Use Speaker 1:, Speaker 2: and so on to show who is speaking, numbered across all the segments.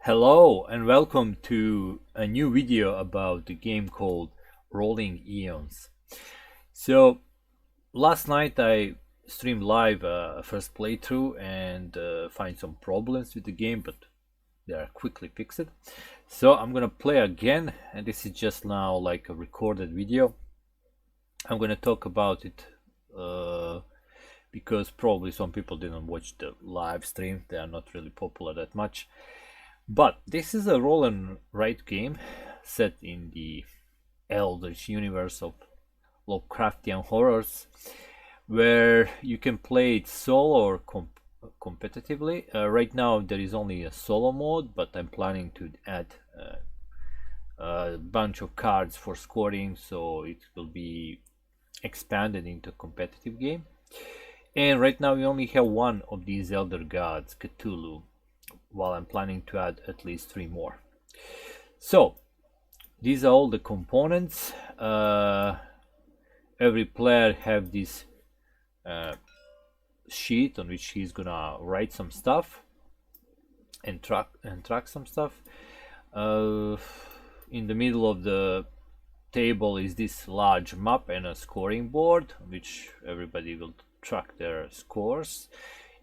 Speaker 1: Hello and welcome to a new video about the game called Rolling Eons. So last night I streamed live first playthrough and find some problems with the game, but they are quickly fixed. So I'm gonna play again, and this is just now like a recorded video. I'm gonna talk about it because probably some people didn't watch the live stream. They are not really popular that much. But this is a roll and write game set in the Eldritch universe of Lovecraftian horrors, where you can play it solo or competitively. Right now there is only a solo mode, but I'm planning to add a bunch of cards for scoring, so it will be expanded into a competitive game. And right now we only have one of these elder gods, Cthulhu, while I'm planning to add at least 3 more. So these are all the components. Every player have this sheet on which he's gonna write some stuff and track some stuff. In the middle of the table is this large map and a scoring board, which everybody will track their scores.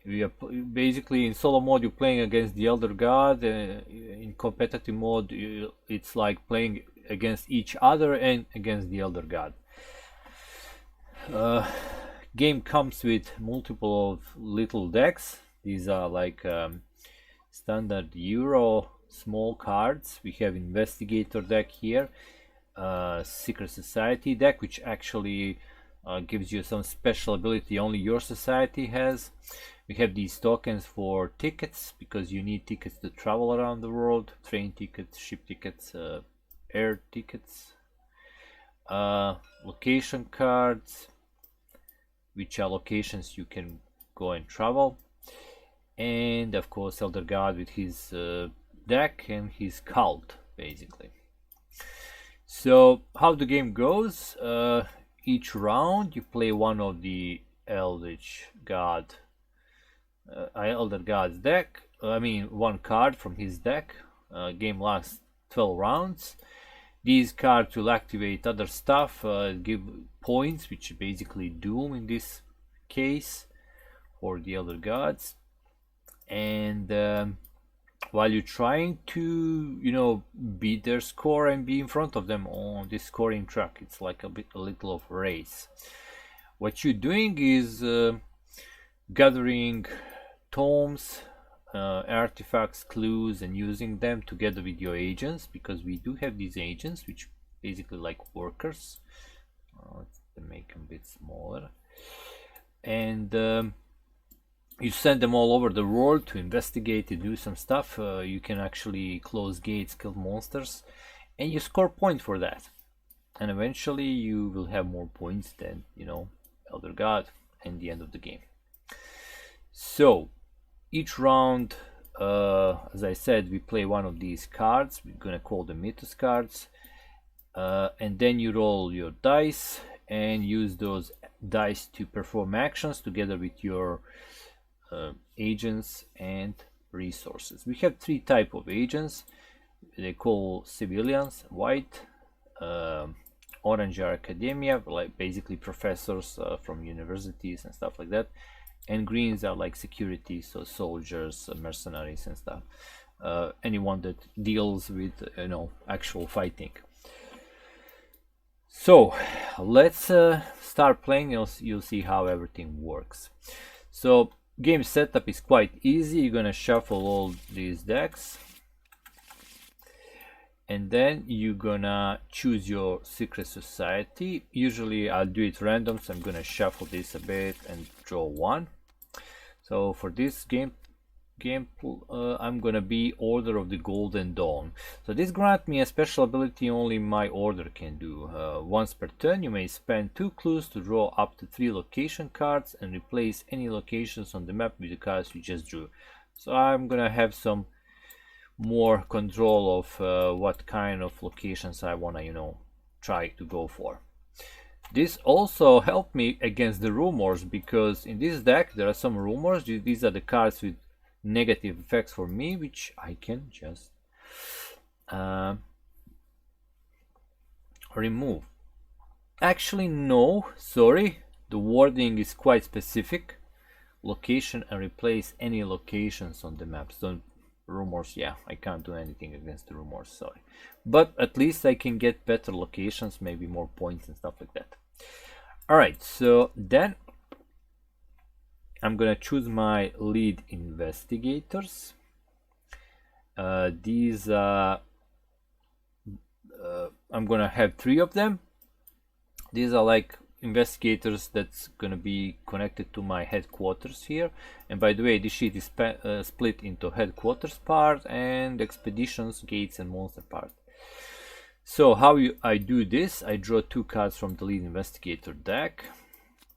Speaker 1: We are basically in solo mode, you're playing against the elder god. In competitive mode, it's like playing against each other and against the elder god. Game comes with multiple of little decks. These are like standard Euro small cards. We have investigator deck here, secret society deck, which actually gives you some special ability only your society has. We have these tokens for tickets, because you need tickets to travel around the world: train tickets, ship tickets, air tickets. Location cards, which are locations you can go and travel. And of course Elder God with his deck and his cult, basically. So how the game goes: each round you play one of the Eldritch God Elder God's deck. One card from his deck. Game lasts 12 rounds. These cards will activate other stuff, give points, which basically doom in this case for the Elder Gods. And while you're trying to beat their score and be in front of them on this scoring track, it's like a little of a race. What you're doing is gathering tomes, artifacts, clues, and using them together with your agents, because we do have these agents which basically like workers. Let's make them a bit smaller. And you send them all over the world to investigate, to do some stuff. You can actually close gates, kill monsters, and you score points for that. And eventually you will have more points than Elder God at the end of the game. So each round, as I said, we play one of these cards. We're gonna call them Mythos cards, and then you roll your dice and use those dice to perform actions together with your agents and resources. We have 3 types of agents. They call civilians, white, orange are academia, like basically professors from universities and stuff like that, and greens are like security, so soldiers, mercenaries and stuff. Anyone that deals with actual fighting. So let's start playing. You'll see how everything works. So game setup is quite easy. You're gonna shuffle all these decks, and then you're gonna choose your secret society. Usually I'll do it random, so I'm gonna shuffle this a bit and draw 1. So for this game I'm gonna be Order of the Golden Dawn. So this grants me a special ability only my order can do. Once per turn you may spend 2 clues to draw up to 3 location cards and replace any locations on the map with the cards you just drew. So I'm gonna have some more control of what kind of locations I wanna try to go for. This also helped me against the rumors, because in this deck there are some rumors. These are the cards with negative effects for me, which I can just remove. Actually, no, sorry, the wording is quite specific. Location and replace any locations on the map. So rumors, yeah, I can't do anything against the rumors, sorry. But at least I can get better locations, maybe more points and stuff like that. Alright, so then I'm gonna choose my lead investigators. These I'm gonna have 3 of them. These are like investigators that's gonna be connected to my headquarters here. And by the way, this sheet is split into headquarters part and expeditions, gates, and monster part. So how I do this, I draw 2 cards from the lead investigator deck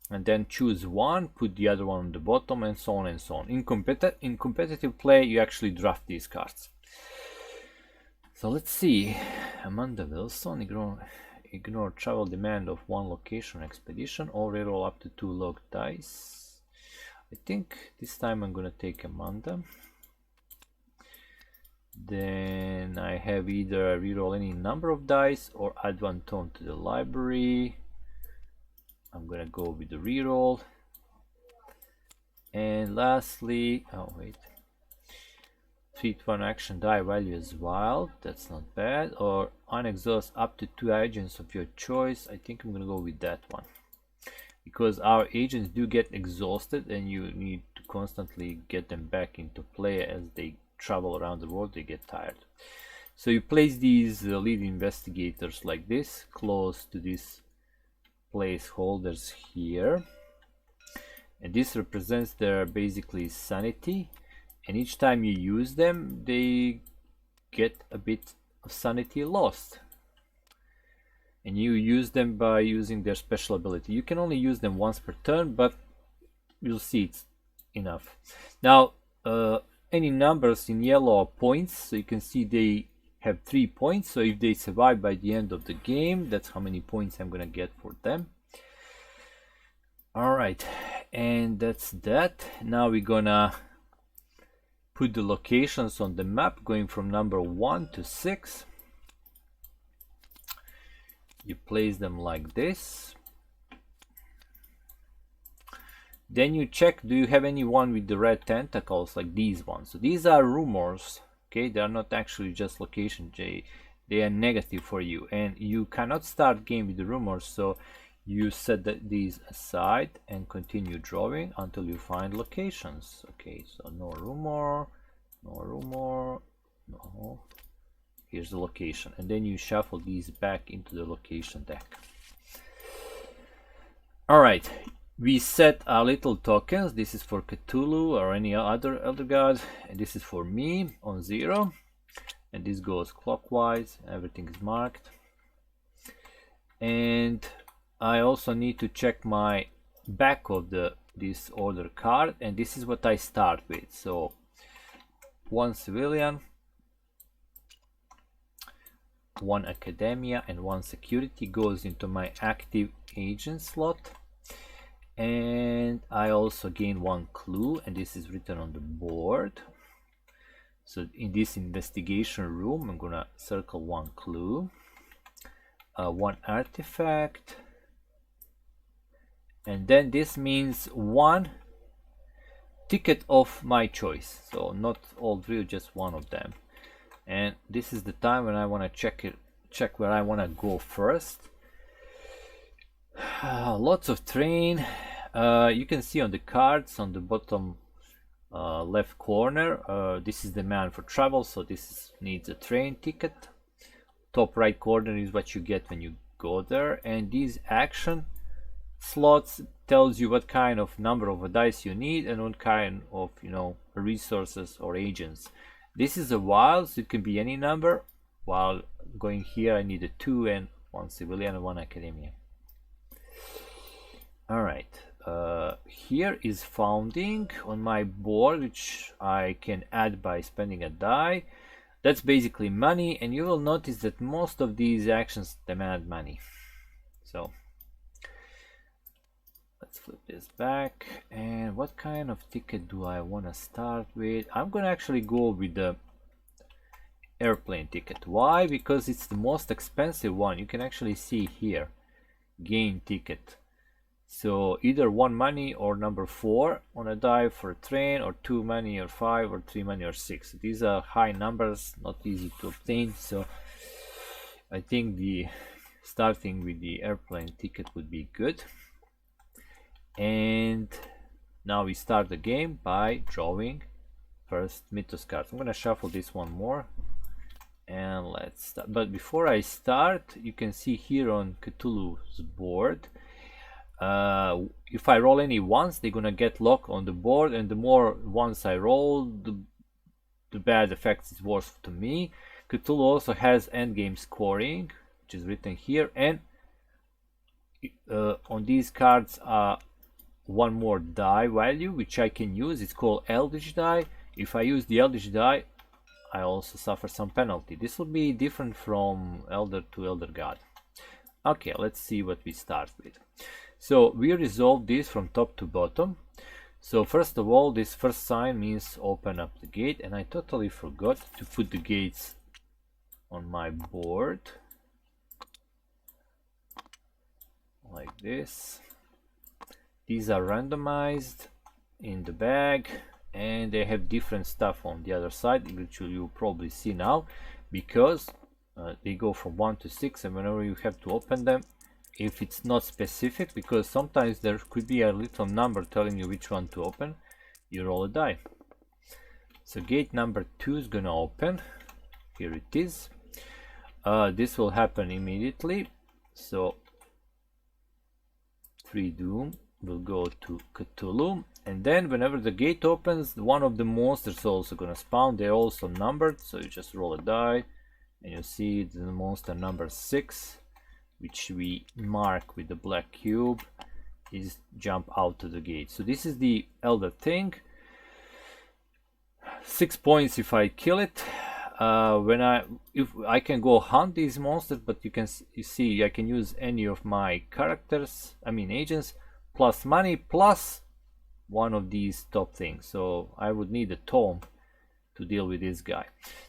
Speaker 1: and then choose one, put the other one on the bottom, and so on and so on. In competitive play, you actually draft these cards. So let's see. Amanda Wilson, ignore travel demand of 1 location expedition, or reroll up to 2 log dice. I think this time I'm gonna take Amanda. Then I have either reroll any number of dice or add 1 tone to the library. I'm gonna go with the reroll. And lastly, oh wait, treat 1 action die value as wild, that's not bad, or unexhaust up to 2 agents of your choice. I think I'm gonna go with that one, because our agents do get exhausted and you need to constantly get them back into play as they travel around the world, they get tired. So you place these lead investigators like this, close to these placeholders here, and this represents their basically sanity, and each time you use them they get a bit of sanity lost, and you use them by using their special ability. You can only use them once per turn, but you'll see it's enough. Now any numbers in yellow are points, so you can see they have 3 points, so if they survive by the end of the game, that's how many points I'm gonna get for them. Alright, and that's that. Now we're gonna put the locations on the map going from number 1 to 6. You place them like this. Then you check, do you have anyone with the red tentacles like these ones? So these are rumors, okay? They are not actually just location, they are negative for you, and you cannot start game with the rumors, so you set these aside and continue drawing until you find locations. Okay, so no rumor, no rumor, no. Here's the location, and then you shuffle these back into the location deck. All right, we set our little tokens. This is for Cthulhu or any other elder god, and this is for me on 0, and this goes clockwise. Everything is marked, and I also need to check my back of this order card, and this is what I start with. So 1 civilian, 1 academia, and 1 security goes into my active agent slot, and I also gain 1 clue, and this is written on the board. So in this investigation room I'm gonna circle 1 clue, 1 artifact, and then this means 1 ticket of my choice, so not all 3, just 1 of them. And this is the time when I want to check where I want to go first. Lots of terrain. You can see on the cards on the bottom left corner, this is the man for travel, so this needs a train ticket. Top right corner is what you get when you go there, and these action slots tells you what kind of number of dice you need and what kind of, you know, resources or agents. This is a wild, so it can be any number. While going here I need a 2 and 1 civilian and 1 academia. Alright, here is founding on my board, which I can add by spending a die. That's basically money, and you will notice that most of these actions demand money. So Let's flip this back. And what kind of ticket do I want to start with? I'm gonna actually go with the airplane ticket. Why? Because it's the most expensive one. You can actually see here, gain ticket. So either 1 money or number 4 on a die for a train, or 2 money or 5 or 3 money or 6. These are high numbers, not easy to obtain. So I think the starting with the airplane ticket would be good. And now we start the game by drawing first mythos cards. I'm gonna shuffle this one more, and let's start. But before I start, you can see here on Cthulhu's board, if I roll any ones, they're gonna get locked on the board, and the more ones I roll, the bad effects is worse to me. Cthulhu also has endgame scoring, which is written here, and on these cards one more die value which I can use. It's called Eldritch die. If I use the Eldritch die, I also suffer some penalty. This will be different from Elder to Elder God. Okay, let's see what we start with. So we resolve this from top to bottom. So first of all, this first sign means open up the gate, and I totally forgot to put the gates on my board like this. These are randomized in the bag, and they have different stuff on the other side, which you'll probably see now, because they go from 1 to 6, and whenever you have to open them, if it's not specific, because sometimes there could be a little number telling you which one to open, you roll a die. So gate number 2 is gonna open. Here it is. This will happen immediately. So 3 doom will go to Cthulhu, and then whenever the gate opens, one of the monsters is also gonna spawn. They're also numbered, so you just roll a die, and you see the monster number 6, which we mark with the black cube, is jump out to the gate. So this is the Elder thing. 6 points if I kill it. If I can go hunt these monsters, but you see I can use any of my characters, I mean agents, plus money, plus one of these top things. So I would need a tome to deal with this guy.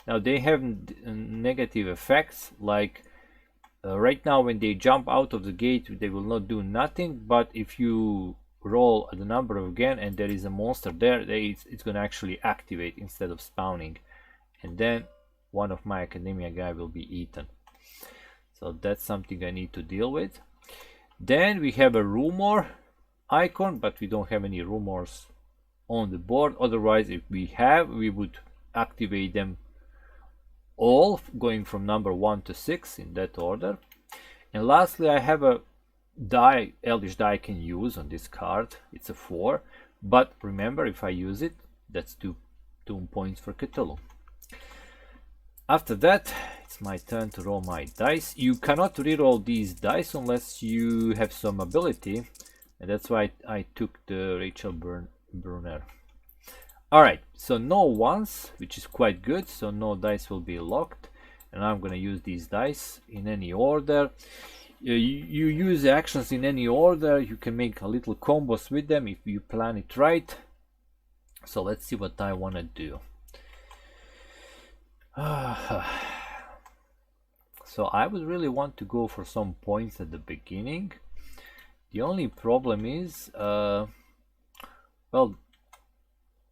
Speaker 1: Now they have negative effects, like right now when they jump out of the gate, they will not do nothing, but if you roll the number again and there is a monster there, it's going to actually activate instead of spawning, and then one of my academia guy will be eaten. So that's something I need to deal with. Then we have a rumor icon, but we don't have any rumors on the board. Otherwise, if we have, we would activate them all, going from number 1 to 6 in that order. And lastly, I have a die, Eldritch die I can use on this card. It's a 4, but remember, if I use it, that's 2 points for Cthulhu. After that, it's my turn to roll my dice. You cannot reroll these dice unless you have some ability, and that's why I took the Rachel Brunner. Alright, so no ones, which is quite good, so no dice will be locked, and I'm gonna use these dice in any order. You use actions in any order, you can make a little combos with them if you plan it right. So let's see what I want to do. So I would really want to go for some points at the beginning. The only problem is, well,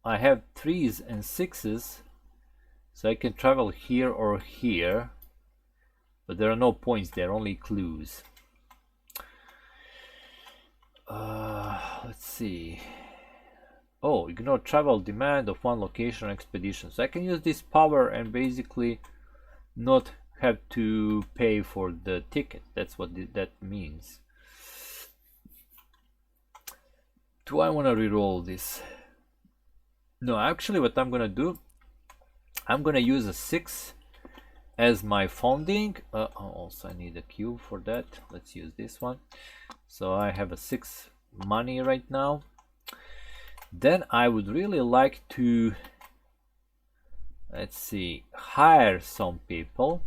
Speaker 1: I have 3s and 6s, so I can travel here or here, but there are no points there, only clues. Let's see. Oh, ignore travel demand of one location or expedition. So I can use this power and basically not have to pay for the ticket. That's what that means. Do I want to reroll this? No, actually what I'm gonna do, I'm gonna use a 6 as my founding. Also I need a cube for that. Let's use this one. So I have a 6 money right now. Then I would really like to, let's see, hire some people.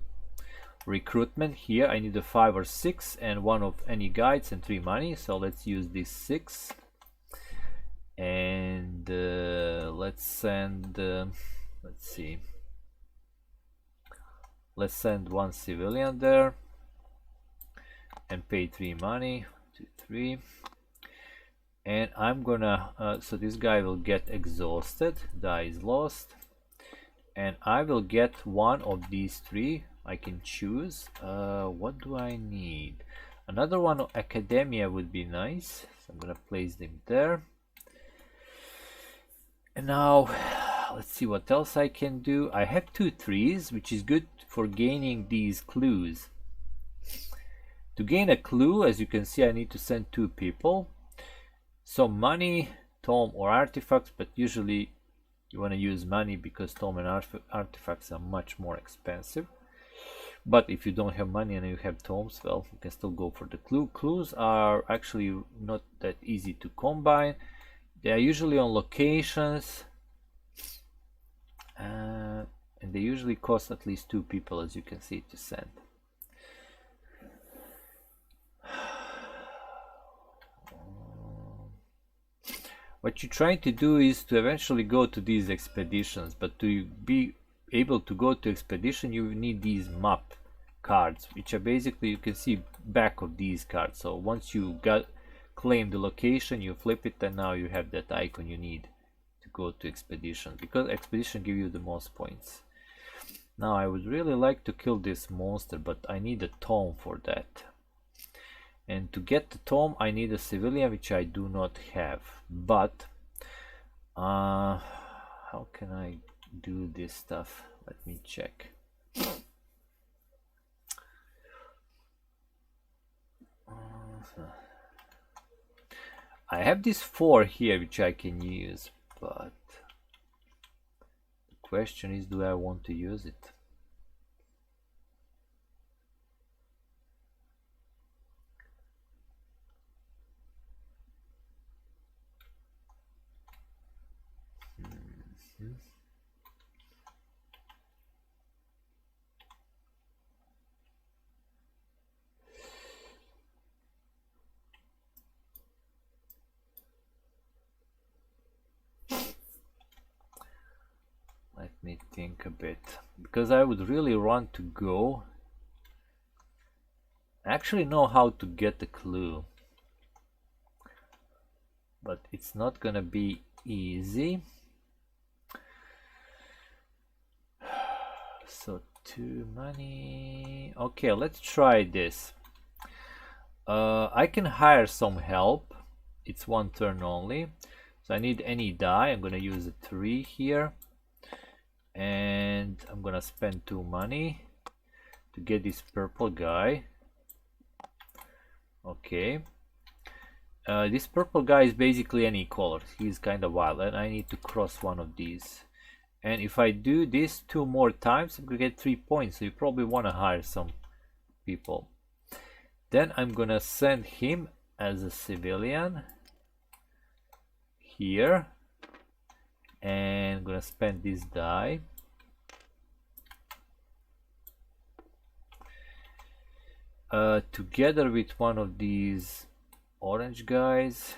Speaker 1: recruitment here. I need a 5 or 6 and 1 of any guides and 3 money. So let's use this 6. And let's send, let's see. Let's send 1 civilian there and pay 3 money. 2, 3. And I'm gonna, so this guy will get exhausted, die is lost. And I will get one of these 3. I can choose. What do I need? Another one of academia would be nice. So I'm gonna place them there. And now let's see what else I can do. I have 2 trees, which is good for gaining these clues. To gain a clue, as you can see, I need to send 2 people. So money, tome or artifacts, but usually you want to use money because tome and artifacts are much more expensive. But if you don't have money and you have tomes, well, you can still go for the clue. Clues are actually not that easy to combine. They are usually on locations, and they usually cost at least 2 people, as you can see, to send. What you're trying to do is to eventually go to these expeditions, but to be able to go to expedition, you need these map cards, which are basically, you can see back of these cards. So once you claim the location, you flip it, and now you have that icon you need to go to expedition, because expedition give you the most points. Now I would really like to kill this monster, but I need a tome for that. And to get the tome, I need a civilian, which I do not have. But how can I do this stuff? Let me check. I have this 4 here, which I can use, but the question is, do I want to use it? Let me think a bit, because I would really want to go. I actually know how to get the clue, but it's not gonna be easy. So 2 money. Okay, let's try this. I can hire some help. It's 1 turn only, so I need any die. I'm gonna use a 3 here, and I'm gonna spend 2 money to get this purple guy. Okay, this purple guy is basically any color. He's kind of wild, and I need to cross one of these. And if I do this 2 more times, I'm gonna get 3 points. So you probably want to hire some people. Then I'm gonna send him as a civilian here, and I'm gonna spend this die. Together with one of these orange guys.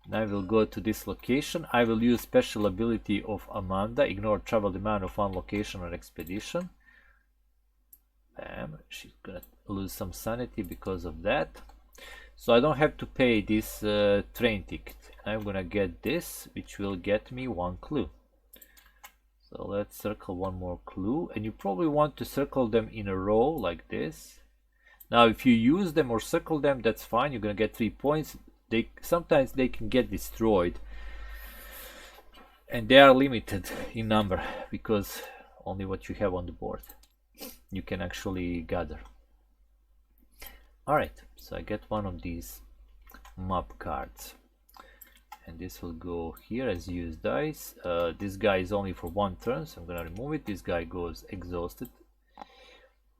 Speaker 1: And I will go to this location. I will use special ability of Amanda, ignore travel demand of 1 location or expedition. Bam, she's gonna lose some sanity because of that. So I don't have to pay this train ticket. I'm gonna get this, which will get me 1 clue. So let's circle 1 more clue, and you probably want to circle them in a row like this. Now if you use them or circle them, that's fine, you're gonna get 3 points. Sometimes they can get destroyed, and they are limited in number, because only what you have on the board you can actually gather. Alright, so I get 1 of these map cards, and this will go here as used dice. This guy is only for 1 turn, so I'm gonna remove it. This guy goes exhausted,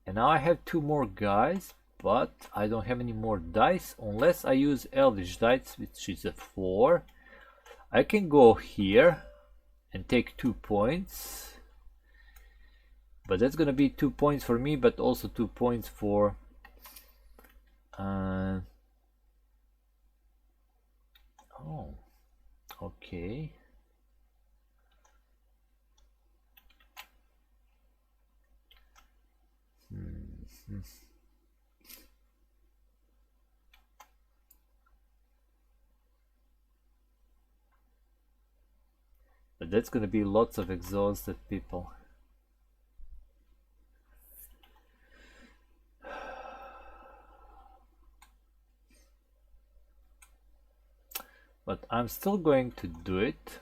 Speaker 1: and now I have 2 more guys, but I don't have any more dice unless I use Eldritch dice, which is a 4. I can go here and take 2 points, But that's gonna be 2 points for me, but also 2 points for oh, okay. But that's gonna be lots of exhausted people. But I'm still going to do it.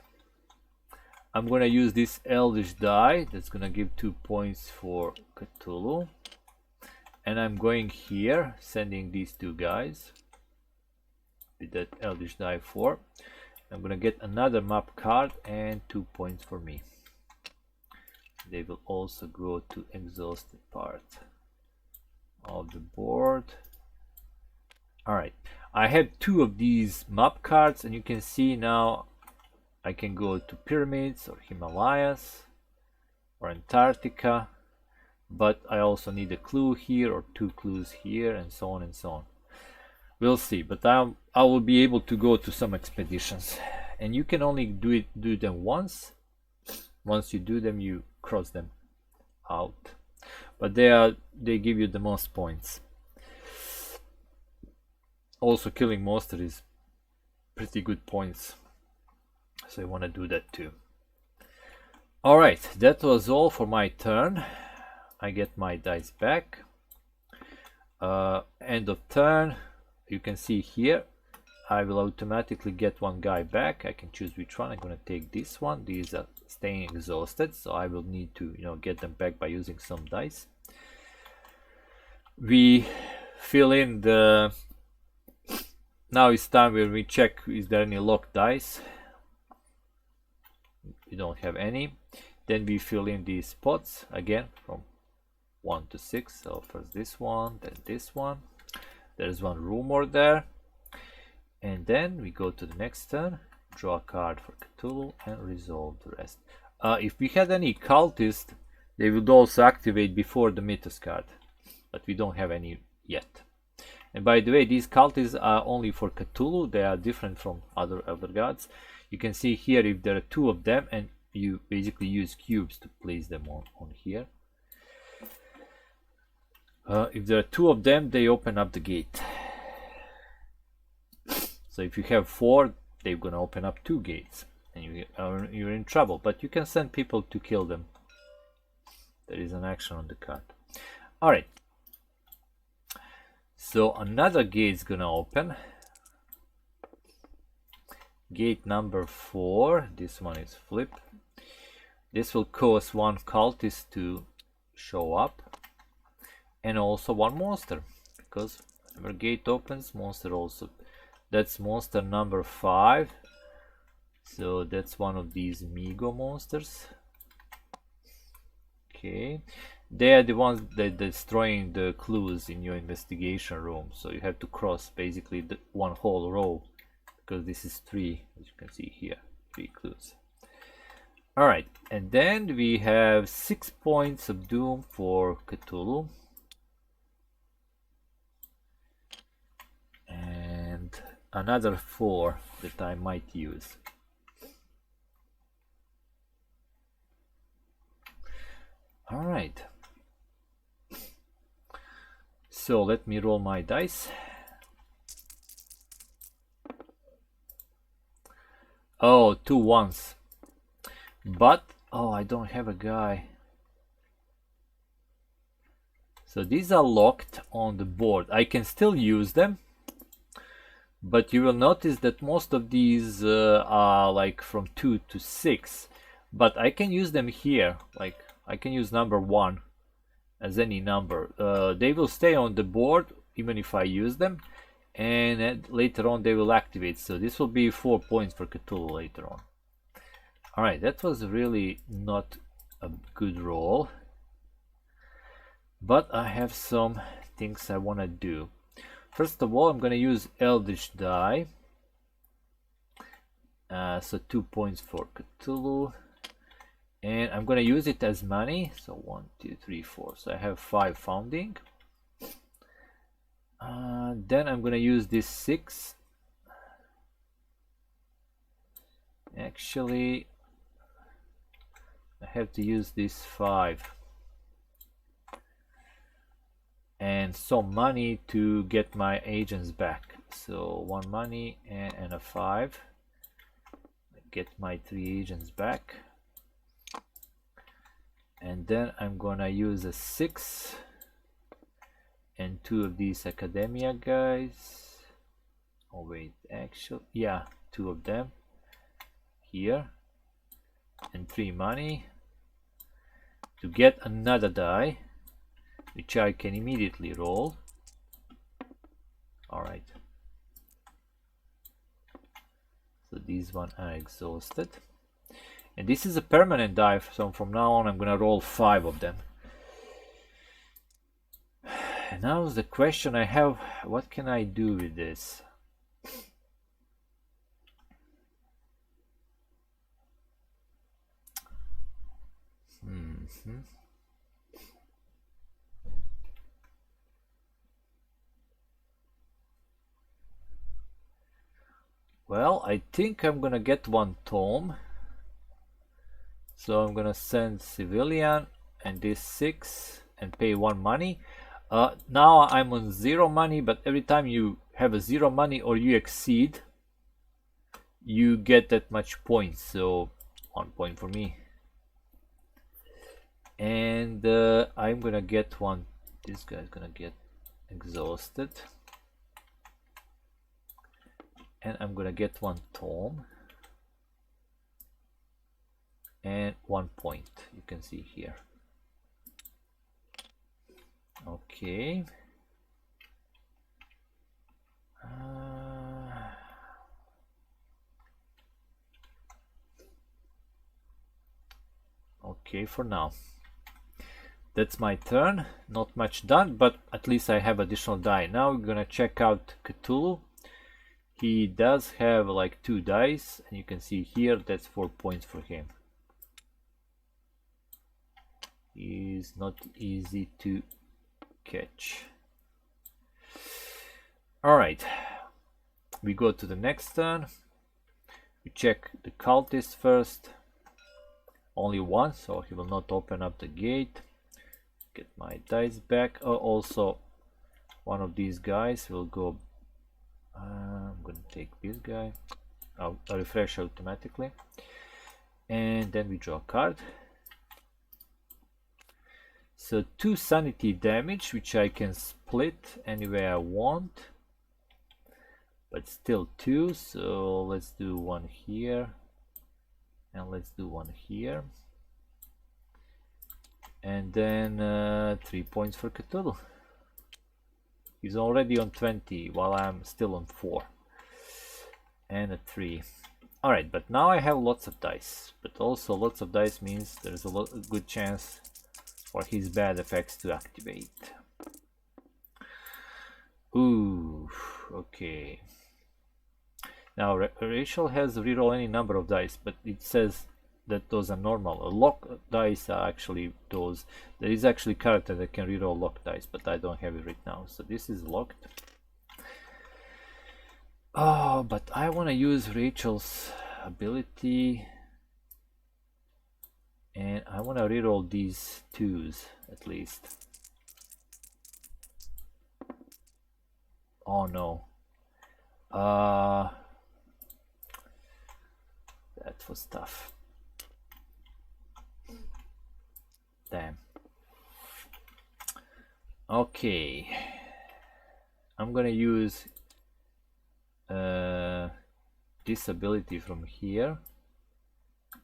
Speaker 1: I'm gonna use this Eldritch die. That's gonna give 2 points for Cthulhu. And I'm going here, sending these two guys with that Eldritch die 4. I'm gonna get another map card and 2 points for me. They will also go to exhausted part of the board. Alright, I have 2 of these map cards, and you can see now I can go to pyramids or Himalayas or Antarctica, but I also need a clue here or 2 clues here, and so on and so on. We'll see, but I will be able to go to some expeditions, and you can only do them once. Once you do them, you cross them out, but they give you the most points. Also, killing monster is pretty good points, so I want to do that too. Alright, that was all for my turn. I get my dice back. End of turn. You can see here I will automatically get 1 guy back. I can choose which one. I'm going to take this one. These are staying exhausted, so I will need to get them back by using some dice. We fill in the... Now it's time where we check is there any locked dice. We don't have any. Then we fill in these spots again from 1 to 6. So first this one, then this one. There's 1 rumor there. And then we go to the next turn, draw a card for Cthulhu, and resolve the rest. If we had any cultist, they would also activate before the Mythos card, but we don't have any yet. And by the way, these cultists are only for Cthulhu. They are different from other elder gods. You can see here if there are 2 of them, and you basically use cubes to place them on here. If there are 2 of them, they open up the gate. So if you have 4, they're gonna open up 2 gates, and you're in trouble. But you can send people to kill them. There is an action on the card. All right. So another gate is gonna open. Gate number 4. This one is flip. This will cause 1 cultist to show up, and also 1 monster, because whenever gate opens, monster also. That's monster number 5. So that's one of these Migo monsters. Okay. They are the ones that destroying the clues in your investigation room. So you have to cross basically the 1 whole row, because this is 3, as you can see here, 3 clues. Alright, and then we have 6 points of doom for Cthulhu. And another 4 that I might use. Alright. So let me roll my dice. Oh, 2 ones. But, oh, I don't have a guy. So these are locked on the board. I can still use them. But you will notice that most of these are like from 2 to 6. But I can use them here. Like, I can use number 1 as any number. They will stay on the board even if I use them, and later on they will activate. So this will be 4 points for Cthulhu later on. Alright, that was really not a good roll, but I have some things I want to do. First of all, I'm going to use Eldritch die. So 2 points for Cthulhu. and I'm gonna use it as money. So 1, 2, 3, 4. So I have 5 founding. Then I'm gonna use this 6. Actually, I have to use this 5 and some money to get my agents back. So 1 money and a 5. Get my 3 agents back. And then I'm gonna use a 6 and 2 of these academia guys. Oh wait, actually, yeah, 2 of them here, and 3 money to get another die, which I can immediately roll. All right. So these one are exhausted, and this is a permanent die. So from now on, I'm gonna roll 5 of them. And now the question I have: what can I do with this? Well, I think I'm gonna get 1 tome. So I'm gonna send civilian and this 6 and pay 1 money. Now I'm on 0 money, but every time you have a 0 money or you exceed, you get that much points. So 1 point for me. And I'm gonna get 1. This guy's gonna get exhausted. And I'm gonna get 1 tome. And 1 point, you can see here. Okay. Okay, for now. That's my turn. Not much done, but at least I have additional die. Now we're gonna check out Cthulhu. He does have like 2 dice, and you can see here that's 4 points for him. He's not easy to catch. Alright, we go to the next turn. We check the cultist first. Only 1, so he will not open up the gate. Get my dice back. Also, one of these guys will go. I'm gonna take this guy. I'll refresh automatically. And then we draw a card. So 2 sanity damage, which I can split any way I want. But still 2, so let's do 1 here. And let's do 1 here. And then 3 points for Cthulhu. He's already on 20 while I'm still on 4. And a 3. Alright, but now I have lots of dice. But also lots of dice means there's a good chance for his bad effects to activate. Ooh, okay. Now Rachel has reroll any number of dice, but it says that those are normal. Lock dice are actually those. There is actually character that can reroll lock dice, but I don't have it right now. So this is locked. Oh, but I want to use Rachel's ability, and I want to reroll these 2s at least. Oh no. That was tough. Damn. Okay. I'm gonna use this ability from here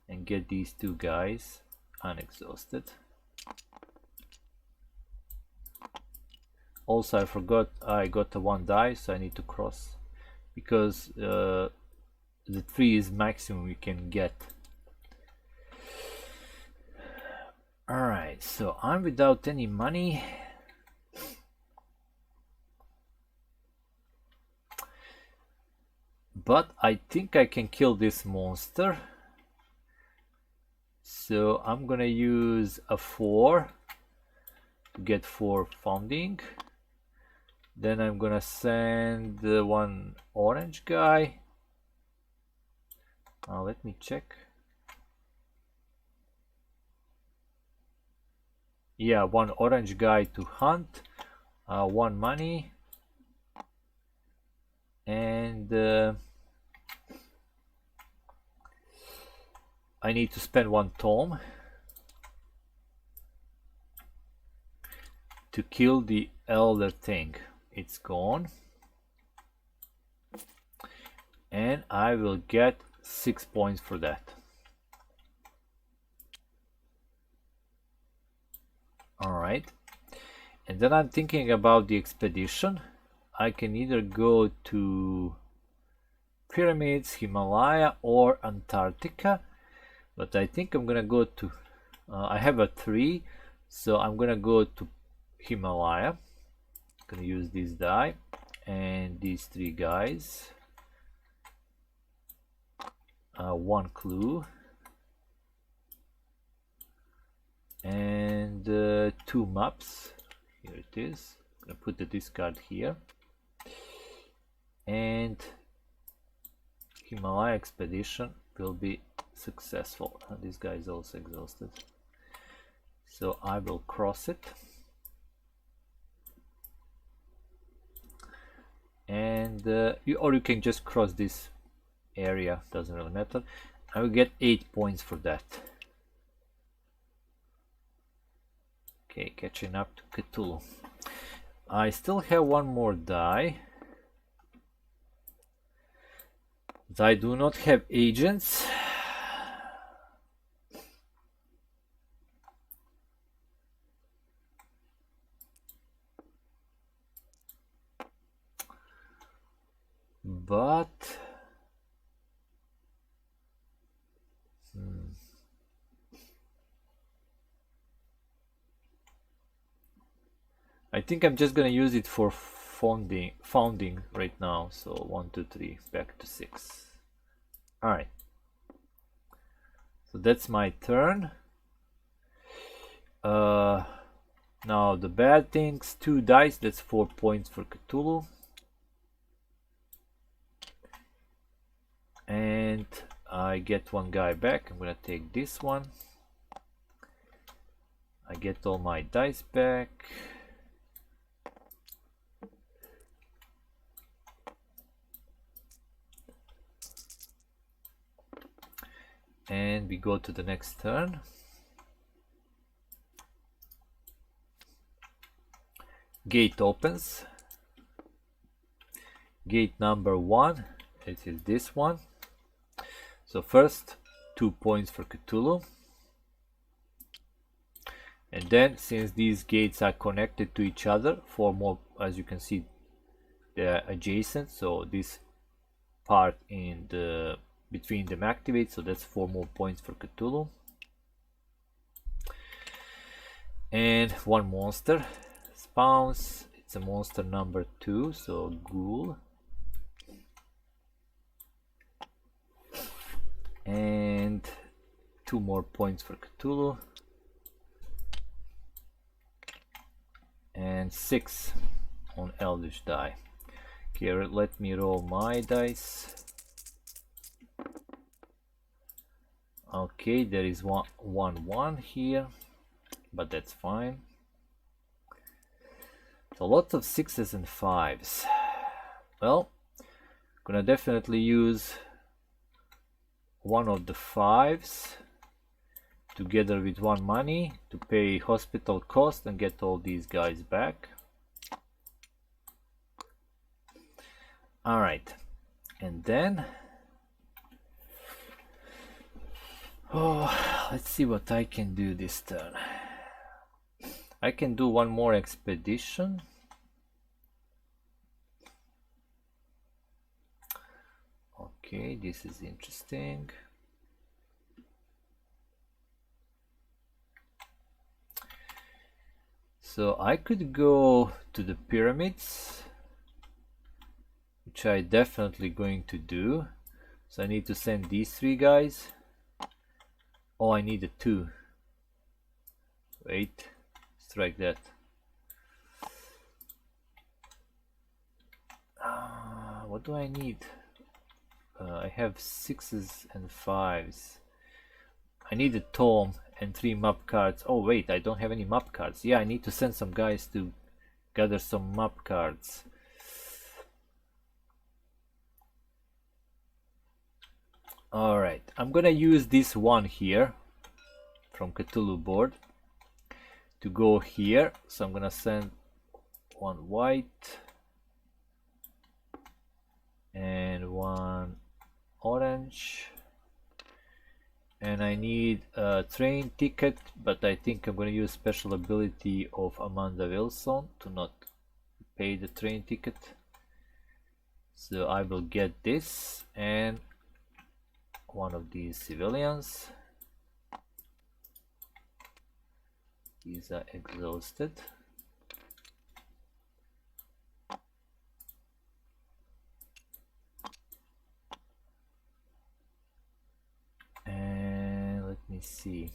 Speaker 1: and get these 2 guys unexhausted. Also, I forgot I got a 1 die, so I need to cross because the 3 is maximum you can get. Alright, so I'm without any money. But I think I can kill this monster. So I'm gonna use a 4 to get 4 founding. Then I'm gonna send one orange guy. Let me check. Yeah, one orange guy to hunt, 1 money, and I need to spend 1 tome to kill the elder thing. It's gone, and I will get 6 points for that. Alright, and then I'm thinking about the expedition. I can either go to pyramids, Himalaya, or Antarctica, but I think I'm gonna go to I have a 3, so I'm gonna go to Himalaya. I'm gonna use this die and these 3 guys, 1 clue, and 2 maps. Here it is. I'm gonna put the discard here, and Himalaya expedition will be successful. This guy is also exhausted, so I will cross it, and you can just cross this area, doesn't really matter. I will get 8 points for that. Okay, catching up to Cthulhu. I still have 1 more die. I do not have agents. But I think I'm just gonna use it for founding right now. So 1, 2, 3, back to 6. All right. So that's my turn. Now the bad things: 2 dice. That's 4 points for Cthulhu. And I get 1 guy back. I'm gonna take this one. I get all my dice back. And we go to the next turn. Gate opens. Gate number 1. It is this one. So first 2 points for Cthulhu. And then, since these gates are connected to each other, 4 more, as you can see, they're adjacent. So this part in the between them activates. So that's 4 more points for Cthulhu. And 1 monster spawns. It's a monster number 2, so ghoul. And 2 more points for Cthulhu. And 6 on Eldritch die. Okay, let me roll my dice. Okay, there is one here, but that's fine. So lots of 6s and 5s. Well, gonna definitely use one of the 5s together with 1 money to pay hospital cost and get all these guys back. All right, and then let's see what I can do this turn. I can do 1 more expedition. Okay, this is interesting. So I could go to the pyramids, which I definitely going to do. So I need to send these 3 guys. Oh, I needed 2. Wait, strike that. What do I need? I have 6s and 5s. I need a tome and 3 map cards. Oh wait, I don't have any map cards. Yeah, I need to send some guys to gather some map cards. Alright, I'm gonna use this one here from Cthulhu board to go here. So I'm gonna send 1 white and 1 orange. And I need a train ticket, but I think I'm going to use special ability of Amanda Wilson to not pay the train ticket. So I will get this and one of these civilians. These are exhausted. And let me see.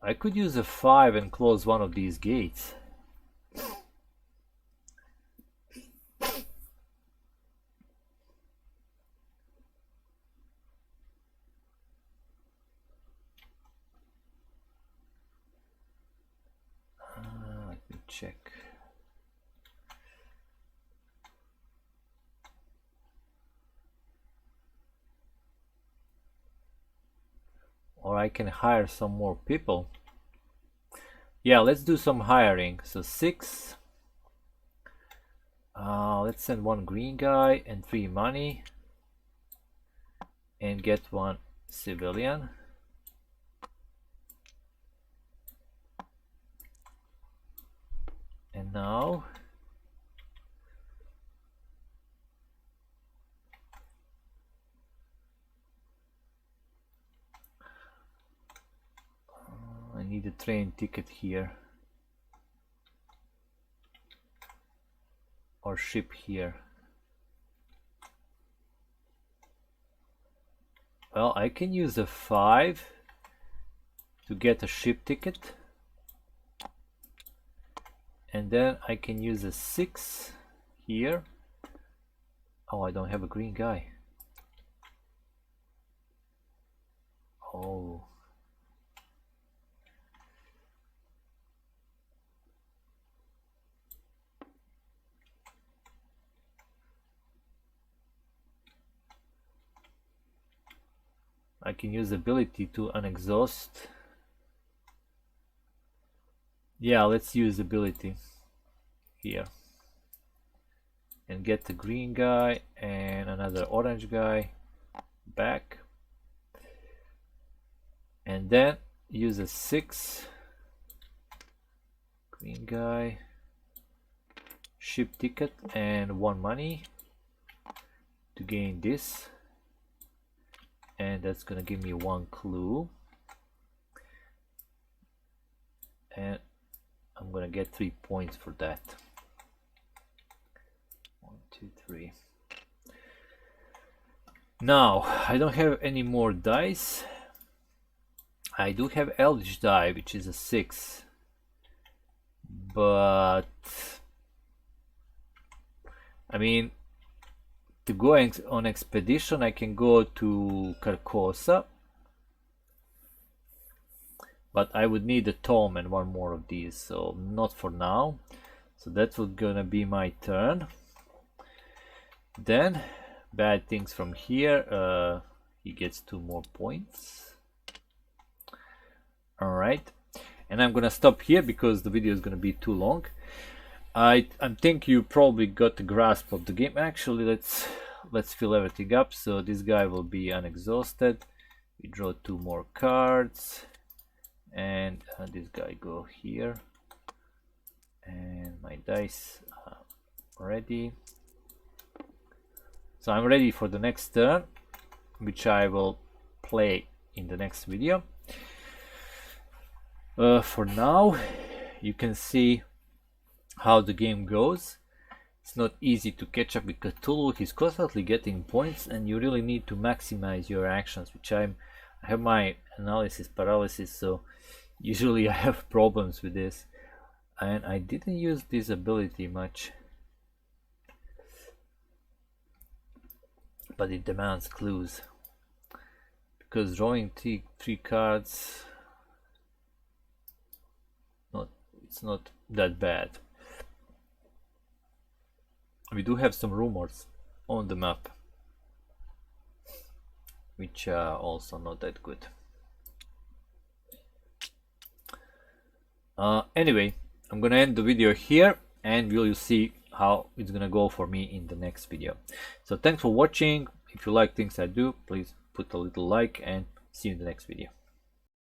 Speaker 1: I could use a 5 and close one of these gates. Let me check. Or I can hire some more people. Yeah, let's do some hiring. So 6. Let's send 1 green guy and 3 money. And get 1 civilian. And now I need a train ticket here or ship here. Well, I can use a 5 to get a ship ticket, and then I can use a 6 here. Oh, I don't have a green guy. Oh. I can use ability to unexhaust. Yeah, let's use ability here. And get the green guy and another orange guy back. And then use a 6. Green guy. Ship ticket and 1 money to gain this. And that's gonna give me 1 clue. And I'm gonna get 3 points for that. 1, 2, 3. Now I don't have any more dice. I do have Eldritch die, which is a 6, but I mean, to go on expedition I can go to Carcosa, but I would need a tome and 1 more of these, so not for now. So that's gonna be my turn. Then bad things from here. He gets 2 more points. All right, and I'm gonna stop here because the video is gonna be too long. I think you probably got the grasp of the game. Actually, let's fill everything up. So this guy will be unexhausted. We draw 2 more cards, and this guy go here. And my dice are ready. So I'm ready for the next turn, which I will play in the next video. For now, you can see how the game goes. It's not easy to catch up because Tulu is constantly getting points, and you really need to maximize your actions, which I have my analysis paralysis, so usually I have problems with this. And I didn't use this ability much, but it demands clues. Because drawing three cards, it's not that bad. We do have some rumors on the map, which are also not that good. Anyway, I'm gonna end the video here, and we'll see how it's gonna go for me in the next video. So thanks for watching. If you like things I do, please put a little like, and see you in the next video.